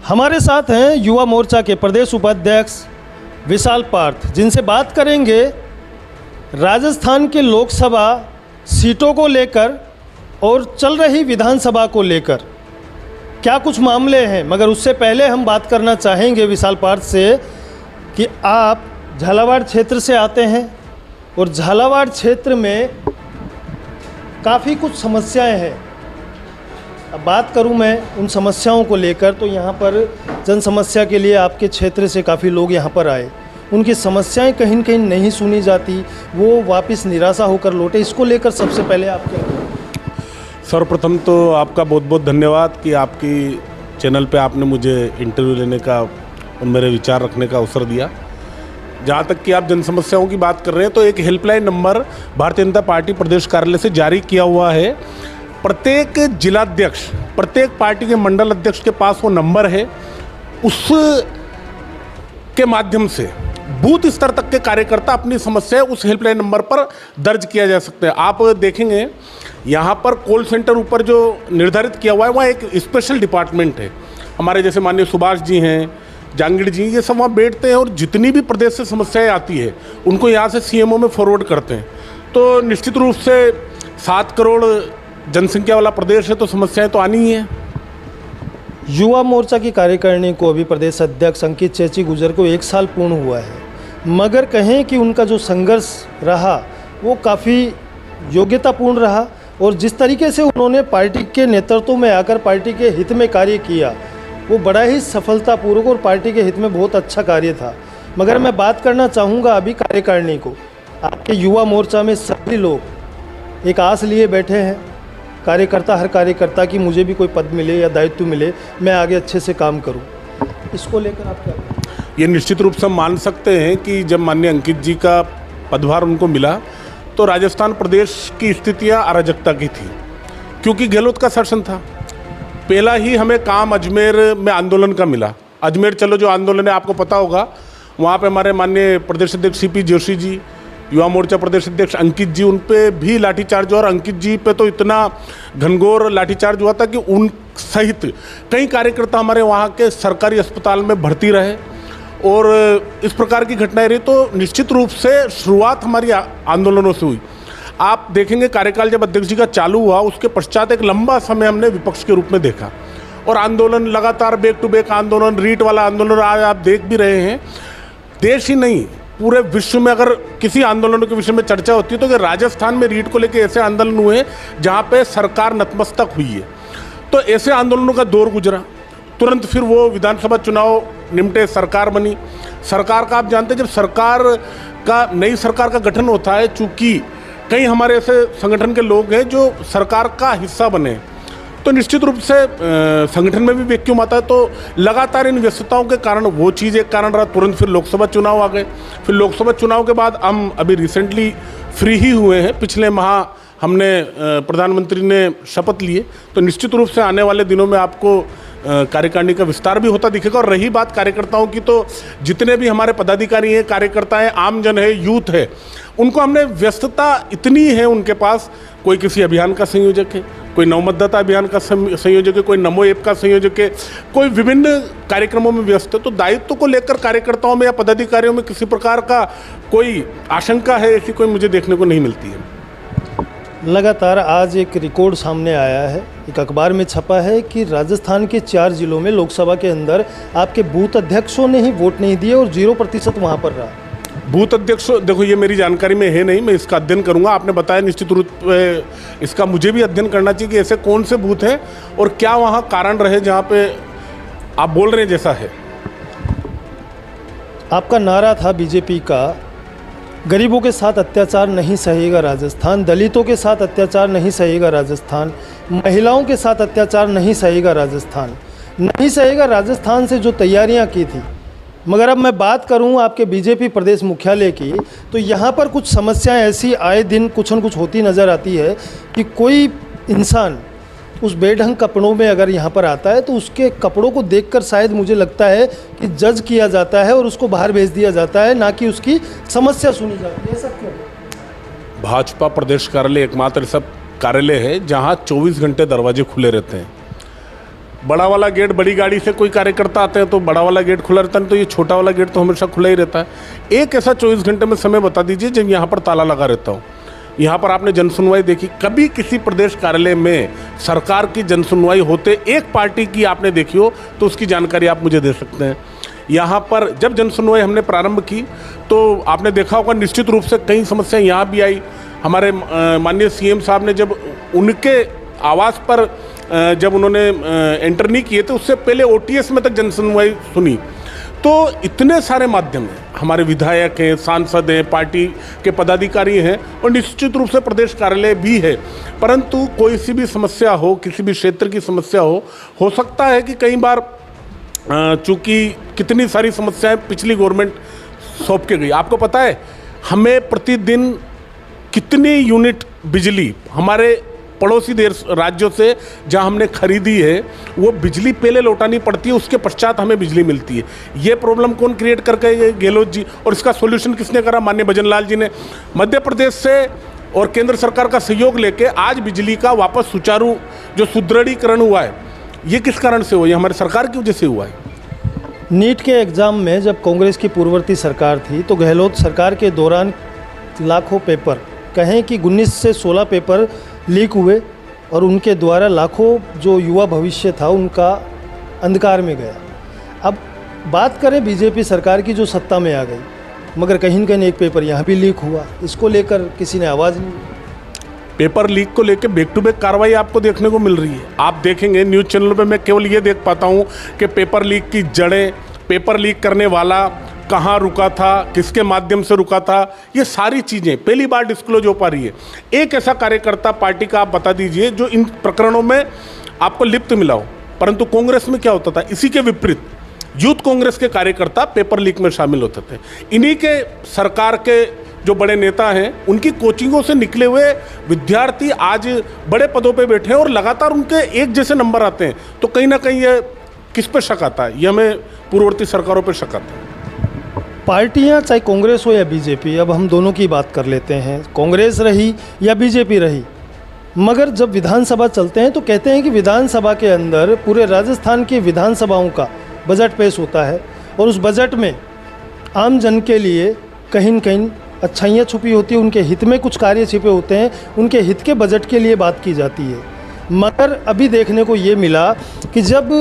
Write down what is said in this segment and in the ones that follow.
हमारे साथ हैं युवा मोर्चा के प्रदेश उपाध्यक्ष विशाल पार्थ, जिनसे बात करेंगे राजस्थान के लोकसभा सीटों को लेकर और चल रही विधानसभा को लेकर क्या कुछ मामले हैं। मगर उससे पहले हम बात करना चाहेंगे विशाल पार्थ से कि आप झालावाड़ क्षेत्र से आते हैं और झालावाड़ क्षेत्र में काफ़ी कुछ समस्याएं हैं। अब बात करूं मैं उन समस्याओं को लेकर, तो यहाँ पर जन समस्या के लिए आपके क्षेत्र से काफ़ी लोग यहाँ पर आए, उनकी समस्याएं कहीं न कहीं नहीं सुनी जाती, वो वापस निराशा होकर लौटे। इसको लेकर सबसे पहले आप क्या करें? सर्वप्रथम तो आपका बहुत बहुत धन्यवाद कि आपकी चैनल पे आपने मुझे इंटरव्यू लेने का और मेरे विचार रखने का अवसर दिया। जहाँ तक कि आप जन समस्याओं की बात कर रहे हैं, तो एक helpline number Bharatiya Janata party प्रदेश कार्यालय से जारी किया हुआ है। प्रत्येक जिलाध्यक्ष, प्रत्येक पार्टी के मंडल अध्यक्ष के पास वो नंबर है। उस के माध्यम से बूथ स्तर तक के कार्यकर्ता अपनी समस्याएं उस हेल्पलाइन नंबर पर दर्ज किया जा सकते हैं। आप देखेंगे यहाँ पर कॉल सेंटर ऊपर जो निर्धारित किया हुआ है, वहाँ एक स्पेशल डिपार्टमेंट है। हमारे जैसे माननीय सुभाष जी हैं, जहांगीर जी, ये सब वहाँ बैठते हैं और जितनी भी प्रदेश से समस्याएं आती है उनको यहाँ से सीएमओ में फॉरवर्ड करते हैं। तो निश्चित रूप से 7 करोड़ जनसंख्या वाला प्रदेश है, तो समस्याएं तो आनी ही है। युवा मोर्चा की कार्यकारिणी को अभी प्रदेश अध्यक्ष अंकित चेची गुजर को 1 साल पूर्ण हुआ है, मगर कहें कि उनका जो संघर्ष रहा वो काफ़ी योग्यतापूर्ण रहा और जिस तरीके से उन्होंने पार्टी के नेतृत्व में आकर पार्टी के हित में कार्य किया वो बड़ा ही सफलतापूर्वक और पार्टी के हित में बहुत अच्छा कार्य था। मगर मैं बात करना चाहूँगा अभी कार्यकारिणी को। आपके युवा मोर्चा में सभी लोग एक आस लिए बैठे हैं, कार्यकर्ता, हर कार्यकर्ता की मुझे भी कोई पद मिले या दायित्व मिले, मैं आगे अच्छे से काम करूं। इसको लेकर आप क्या करें? ये निश्चित रूप से हम मान सकते हैं कि जब माननीय अंकित जी का पदभार उनको मिला तो राजस्थान प्रदेश की स्थितियां अराजकता की थी, क्योंकि गहलोत का शासन था। पहला ही हमें काम अजमेर में आंदोलन का मिला। अजमेर चलो जो आंदोलन है, आपको पता होगा, वहाँ पे हमारे माननीय प्रदेश अध्यक्ष सीपी जोशी जी, युवा मोर्चा प्रदेश अध्यक्ष अंकित जी, उन पे भी लाठीचार्ज हुआ और अंकित जी पे तो इतना घनघोर लाठीचार्ज हुआ था कि उन सहित कई कार्यकर्ता हमारे वहाँ के सरकारी अस्पताल में भर्ती रहे और इस प्रकार की घटनाएं रही। तो निश्चित रूप से शुरुआत हमारी आंदोलनों से हुई। आप देखेंगे कार्यकाल जब अध्यक्ष जी का चालू हुआ, उसके पश्चात एक लंबा समय हमने विपक्ष के रूप में देखा और आंदोलन लगातार बैक टू बैक आंदोलन, रीट वाला आंदोलन आज आप देख भी रहे हैं। देश ही नहीं, पूरे विश्व में अगर किसी आंदोलनों के विषय में चर्चा होती है तो कि राजस्थान में रीट को लेकर ऐसे आंदोलन हुए जहाँ पे सरकार नतमस्तक हुई है। तो ऐसे आंदोलनों का दौर गुजरा, तुरंत फिर वो विधानसभा चुनाव निमटे, सरकार बनी। सरकार का आप जानते हैं, जब सरकार का नई सरकार का गठन होता है, चूँकि कई हमारे ऐसे संगठन के लोग हैं जो सरकार का हिस्सा बने, तो निश्चित रूप से संगठन में भी वैक्यूम आता है। तो लगातार इन व्यस्तताओं के कारण वो चीज़ एक कारण रहा। तुरंत फिर लोकसभा चुनाव आ गए। फिर लोकसभा चुनाव के बाद हम अभी रिसेंटली फ्री ही हुए हैं। पिछले माह हमने प्रधानमंत्री ने शपथ लिए, तो निश्चित रूप से आने वाले दिनों में आपको कार्यकारिणी का विस्तार भी होता दिखेगा। और रही बात कार्यकर्ताओं की, तो जितने भी हमारे पदाधिकारी हैं, कार्यकर्ता हैं, आमजन है, यूथ है, उनको हमने व्यस्तता इतनी है उनके पास, कोई किसी अभियान का संयोजक है, कोई नवमतदाता अभियान का संयोजक है, कोई नमो ऐप का संयोजक है, कोई विभिन्न कार्यक्रमों में व्यस्त है। तो दायित्व को लेकर कार्यकर्ताओं में या पदाधिकारियों में किसी प्रकार का कोई आशंका है, ऐसी कोई मुझे देखने को नहीं मिलती है। लगातार आज एक रिकॉर्ड सामने आया है, एक अखबार में छपा है कि राजस्थान के 4 जिलों में लोकसभा के अंदर आपके बूथ अध्यक्षों ने ही वोट नहीं दिए और 0% वहाँ पर रहा। बूथ अध्यक्ष, देखो ये मेरी जानकारी में है नहीं, मैं इसका अध्ययन करूंगा। आपने बताया, निश्चित रूप से इसका मुझे भी अध्ययन करना चाहिए कि ऐसे कौन से बूथ हैं और क्या वहाँ कारण रहे जहाँ पे आप बोल रहे हैं जैसा है। आपका नारा था बीजेपी का, गरीबों के साथ अत्याचार नहीं सहेगा राजस्थान, दलितों के साथ अत्याचार नहीं सहेगा राजस्थान, महिलाओं के साथ अत्याचार नहीं सहेगा राजस्थान, नहीं सहेगा राजस्थान से जो तैयारियां की थी। मगर अब मैं बात करूं आपके बीजेपी प्रदेश मुख्यालय की, तो यहाँ पर कुछ समस्याएं ऐसी आए दिन कुछ न कुछ होती नज़र आती है कि कोई इंसान उस बेढंग कपड़ों में अगर यहाँ पर आता है तो उसके कपड़ों को देखकर शायद मुझे लगता है कि जज किया जाता है और उसको बाहर भेज दिया जाता है, ना कि उसकी समस्या सुनी जाती है। ऐसा क्यों? भाजपा प्रदेश कार्यालय एकमात्र ऐसा कार्यालय है जहाँ 24 घंटे दरवाजे खुले रहते हैं। बड़ा वाला गेट, बड़ी गाड़ी से कोई कार्यकर्ता आते हैं तो बड़ा वाला गेट खुला रहता है, तो ये छोटा वाला गेट तो हमेशा खुला ही रहता है। एक ऐसा 24 घंटे में समय बता दीजिए जब यहाँ पर ताला लगा रहता हो। यहाँ पर आपने जनसुनवाई देखी, कभी किसी प्रदेश कार्यालय में सरकार की जनसुनवाई होते एक पार्टी की आपने देखी हो तो उसकी जानकारी आप मुझे दे सकते हैं। यहाँ पर जब जनसुनवाई हमने प्रारंभ की तो आपने देखा होगा निश्चित रूप से कई समस्याएं यहाँ भी आई। हमारे माननीय सीएम साहब ने जब उनके आवास पर जब उन्होंने एंटर नहीं किए थे उससे पहले ओटीएस में तक जनसुनवाई सुनी। तो इतने सारे माध्यम हैं, हमारे विधायक हैं, सांसद हैं, पार्टी के पदाधिकारी हैं और निश्चित रूप से प्रदेश कार्यालय भी है। परंतु कोई सी भी समस्या हो, किसी भी क्षेत्र की समस्या हो सकता है कि कई बार चूँकि कितनी सारी समस्याएं पिछली गवर्नमेंट सौंप के गई। आपको पता है हमें प्रतिदिन कितनी यूनिट बिजली हमारे पड़ोसी देश राज्यों से जहां हमने खरीदी है वो बिजली पहले लौटानी पड़ती है, उसके पश्चात हमें बिजली मिलती है। ये प्रॉब्लम कौन क्रिएट करके गए? गहलोत जी। और इसका सॉल्यूशन किसने करा? माननीय भजन लाल जी ने। मध्य प्रदेश से और केंद्र सरकार का सहयोग लेके आज बिजली का वापस सुचारू जो सुदृढ़ीकरण हुआ है, ये किस कारण से हुआ? ये हमारी सरकार की वजह से हुआ है। नीट के एग्ज़ाम में जब कांग्रेस की पूर्ववर्ती सरकार थी तो गहलोत सरकार के दौरान लाखों पेपर, कहें कि 19 से 16 पेपर लीक हुए और उनके द्वारा लाखों जो युवा भविष्य था उनका अंधकार में गया। अब बात करें बीजेपी सरकार की जो सत्ता में आ गई, मगर कहीं न कहीं एक पेपर यहाँ भी लीक हुआ, इसको लेकर किसी ने आवाज़ नहीं। पेपर लीक को लेकर बैक टू बैक कार्रवाई आपको देखने को मिल रही है। आप देखेंगे न्यूज़ चैनलों पे मैं केवल ये देख पाता हूँ कि पेपर लीक की जड़ें, पेपर लीक करने वाला कहाँ रुका था, किसके माध्यम से रुका था, ये सारी चीज़ें पहली बार डिस्क्लोज हो पा रही है। एक ऐसा कार्यकर्ता पार्टी का आप बता दीजिए जो इन प्रकरणों में आपको लिप्त मिला हो। परंतु कांग्रेस में क्या होता था? इसी के विपरीत यूथ कांग्रेस के कार्यकर्ता पेपर लीक में शामिल होते थे। इन्हीं के सरकार के जो बड़े नेता हैं उनकी कोचिंगों से निकले हुए विद्यार्थी आज बड़े पदों पे बैठे हैं और लगातार उनके एक जैसे नंबर आते हैं। तो कहीं ना कहीं ये किस पे शक आता है? ये हमें पूर्ववर्ती सरकारों पे शक आता है। पार्टियां चाहे कांग्रेस हो या बीजेपी, अब हम दोनों की बात कर लेते हैं, कांग्रेस रही या बीजेपी रही, मगर जब विधानसभा चलते हैं तो कहते हैं कि विधानसभा के अंदर पूरे राजस्थान की विधानसभाओं का बजट पेश होता है और उस बजट में आम जन के लिए कहीं न कहीं अच्छाइयाँ छुपी होती है, उनके हित में कुछ कार्य छिपे होते हैं, उनके हित के बजट के लिए बात की जाती है। मगर अभी देखने को ये मिला कि जब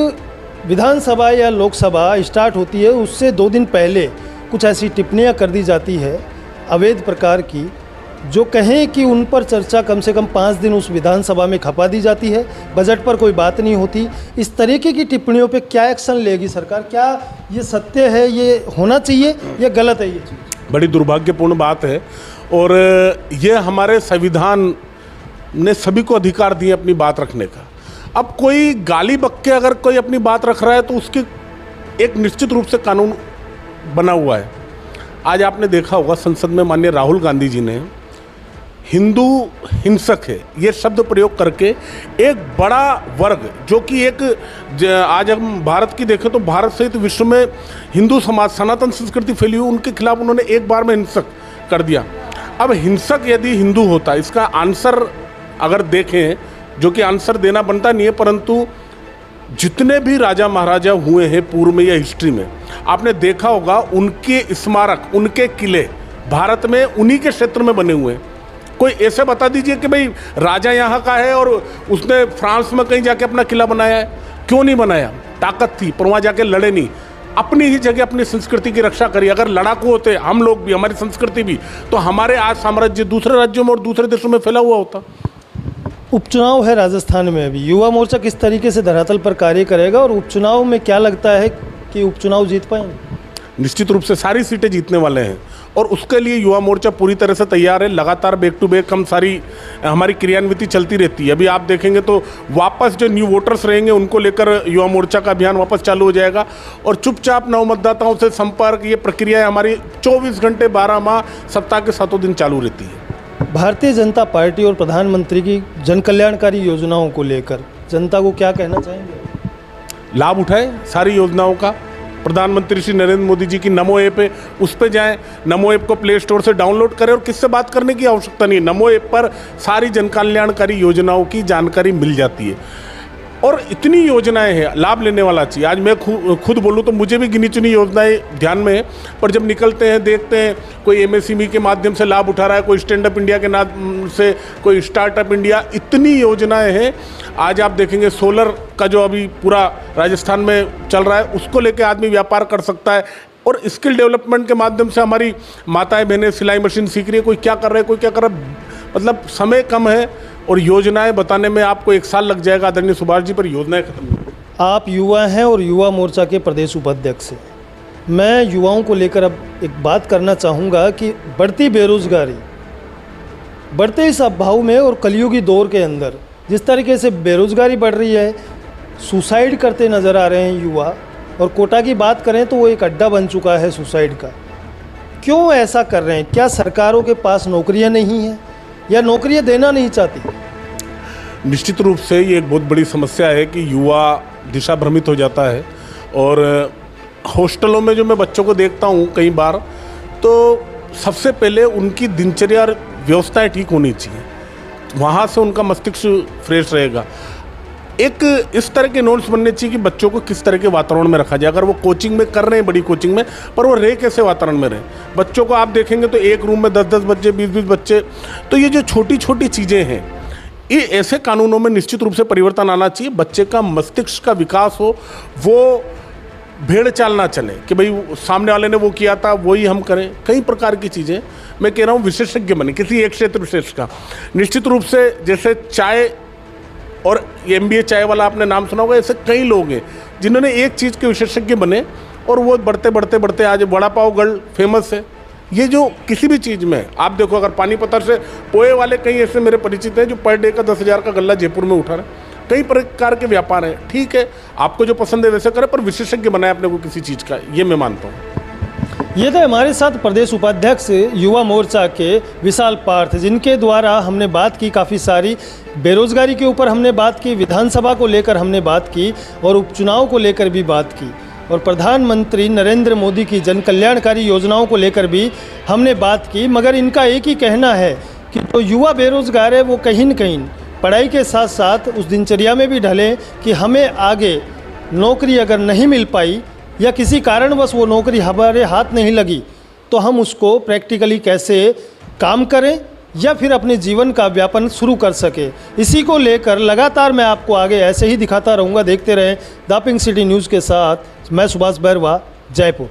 विधानसभा या लोकसभा स्टार्ट होती है उससे 2 दिन पहले कुछ ऐसी टिप्पणियां कर दी जाती है अवैध प्रकार की, जो कहें कि उन पर चर्चा कम से कम 5 दिन उस विधानसभा में खपा दी जाती है, बजट पर कोई बात नहीं होती। इस तरीके की टिप्पणियों पे क्या एक्शन लेगी सरकार? क्या ये सत्य है, ये होना चाहिए या गलत है ये चीज़? बड़ी दुर्भाग्यपूर्ण बात है और ये हमारे संविधान ने सभी को अधिकार दिए अपनी बात रखने का। अब कोई गाली बक के अगर कोई अपनी बात रख रहा है तो उसकी एक निश्चित रूप से कानून बना हुआ है। आज आपने देखा होगा संसद में माननीय राहुल गांधी जी ने हिंदू हिंसक है ये शब्द प्रयोग करके एक बड़ा वर्ग जो कि एक आज हम भारत की देखें तो भारत सहित विश्व में हिंदू समाज सनातन संस्कृति फैली हुई, उनके खिलाफ उन्होंने एक बार में हिंसक कर दिया। अब हिंसक यदि हिंदू होता, इसका आंसर अगर देखें, जो कि आंसर देना बनता नहीं है, परंतु जितने भी राजा महाराजा हुए हैं पूर्व में या हिस्ट्री में, आपने देखा होगा उनके स्मारक, उनके किले भारत में उन्हीं के क्षेत्र में बने हुए हैं। कोई ऐसे बता दीजिए कि भाई राजा यहाँ का है और उसने फ्रांस में कहीं जाके अपना किला बनाया है। क्यों नहीं बनाया? ताकत थी, पर वहाँ जाके लड़े नहीं, अपनी ही जगह अपनी संस्कृति की रक्षा करी। अगर लड़ाकू होते हम लोग भी, हमारी संस्कृति भी, तो हमारे आज साम्राज्य दूसरे राज्यों में और दूसरे देशों में फैला हुआ होता। उपचुनाव है राजस्थान में, अभी युवा मोर्चा किस तरीके से धरातल पर कार्य करेगा और उपचुनाव में क्या लगता है कि उपचुनाव जीत पाएंगे? निश्चित रूप से सारी सीटें जीतने वाले हैं और उसके लिए युवा मोर्चा पूरी तरह से तैयार है। लगातार बैक टू बैक हम सारी हमारी क्रियान्विति चलती रहती है। अभी आप देखेंगे तो वापस जो न्यू वोटर्स रहेंगे उनको लेकर युवा मोर्चा का अभियान वापस चालू हो जाएगा और चुपचाप नव मतदाताओं से संपर्क, ये प्रक्रिया हमारी 24 घंटे 12 माह सप्ताह के 7 दिन चालू रहती है। भारतीय जनता पार्टी और प्रधानमंत्री की जन कल्याणकारी योजनाओं को लेकर जनता को क्या कहना चाहेंगे? लाभ उठाए सारी योजनाओं का। प्रधानमंत्री श्री नरेंद्र मोदी जी की नमो ऐप है, उस पर जाएं, नमो ऐप को प्ले स्टोर से डाउनलोड करें और किससे बात करने की आवश्यकता नहीं है। नमो ऐप पर सारी जन कल्याणकारी योजनाओं की जानकारी मिल जाती है। और इतनी योजनाएं हैं, लाभ लेने वाला चाहिए। आज मैं खुद बोलूँ तो मुझे भी गिनी चुनी योजनाएं ध्यान में है, पर जब निकलते हैं देखते हैं कोई एमएसएमई के माध्यम से लाभ उठा रहा है, कोई स्टैंड अप इंडिया के नाम से, कोई स्टार्टअप इंडिया, इतनी योजनाएं हैं। आज आप देखेंगे सोलर का जो अभी पूरा राजस्थान में चल रहा है, उसको लेकर आदमी व्यापार कर सकता है। और स्किल डेवलपमेंट के माध्यम से हमारी माताएं बहनें सिलाई मशीन सीख रही है, कोई क्या कर रहा है, कोई क्या कर रहा है। मतलब समय कम है और योजनाएं बताने में आपको 1 साल लग जाएगा आदरणीय सुभाष जी, पर योजनाएं खत्म नहीं। आप युवा हैं और युवा मोर्चा के प्रदेश उपाध्यक्ष हैं। मैं युवाओं को लेकर अब एक बात करना चाहूँगा कि बढ़ती बेरोजगारी, बढ़ते इस अभाव में और कलयुगी दौर के अंदर जिस तरीके से बेरोजगारी बढ़ रही है, सुसाइड करते नज़र आ रहे हैं युवा। और कोटा की बात करें तो वो एक अड्डा बन चुका है सुसाइड का। क्यों ऐसा कर रहे हैं? क्या सरकारों के पास नौकरियां नहीं हैं या नौकरियां देना नहीं चाहती? निश्चित रूप से ये एक बहुत बड़ी समस्या है कि युवा दिशा भ्रमित हो जाता है। और हॉस्टलों में जो मैं बच्चों को देखता हूँ कई बार, तो सबसे पहले उनकी दिनचर्या और व्यवस्थाएं ठीक होनी चाहिए, वहाँ से उनका मस्तिष्क फ्रेश रहेगा। एक इस तरह के नोट्स बनने चाहिए कि बच्चों को किस तरह के वातावरण में रखा जाए। अगर वो कोचिंग में कर रहे हैं, बड़ी कोचिंग में, पर वो रहे कैसे वातावरण में रहे। बच्चों को आप देखेंगे तो एक रूम में 10-10 बच्चे, 20-20 बच्चे। तो ये जो छोटी छोटी चीज़ें हैं, ये ऐसे कानूनों में निश्चित रूप से परिवर्तन आना चाहिए। बच्चे का मस्तिष्क का विकास हो, वो भेड़ चाल ना चले कि भाई सामने वाले ने वो किया था वही हम करें। कई प्रकार की चीज़ें, मैं कह रहा हूँ विशेषज्ञ बने किसी एक क्षेत्र विशेष का। निश्चित रूप से जैसे चाय और MBA चाय वाला आपने नाम सुना होगा, ऐसे कई लोग हैं जिन्होंने एक चीज़ के विशेषज्ञ बने और वो बढ़ते बढ़ते बढ़ते आज वड़ा पाव गर्ल फेमस है। ये जो किसी भी चीज़ में आप देखो, अगर पानीपत से पोहे वाले कई ऐसे मेरे परिचित हैं जो पर डे का 10,000 का गल्ला जयपुर में उठा रहे हैं। कई प्रकार के व्यापार हैं। ठीक है, आपको जो पसंद है वैसे करें, पर विशेषज्ञ बनाए अपने को किसी चीज़ का, ये मैं मानता हूँ। ये तो हमारे साथ प्रदेश उपाध्यक्ष युवा मोर्चा के विशाल पार्थ, जिनके द्वारा हमने बात की काफ़ी सारी। बेरोजगारी के ऊपर हमने बात की, विधानसभा को लेकर हमने बात की और उपचुनाव को लेकर भी बात की, और प्रधानमंत्री नरेंद्र मोदी की जन कल्याणकारी योजनाओं को लेकर भी हमने बात की। मगर इनका एक ही कहना है कि जो युवा बेरोजगार है वो कहीं न कहीं पढ़ाई के साथ साथ उस दिनचर्या में भी ढले कि हमें आगे नौकरी अगर नहीं मिल पाई या किसी कारणवश वो नौकरी हमारे हाथ नहीं लगी, तो हम उसको प्रैक्टिकली कैसे काम करें या फिर अपने जीवन का व्यापन शुरू कर सके। इसी को लेकर लगातार मैं आपको आगे ऐसे ही दिखाता रहूँगा। देखते रहें द पिंक सिटी न्यूज़ के साथ। मैं सुभाष बैरवा, जयपुर।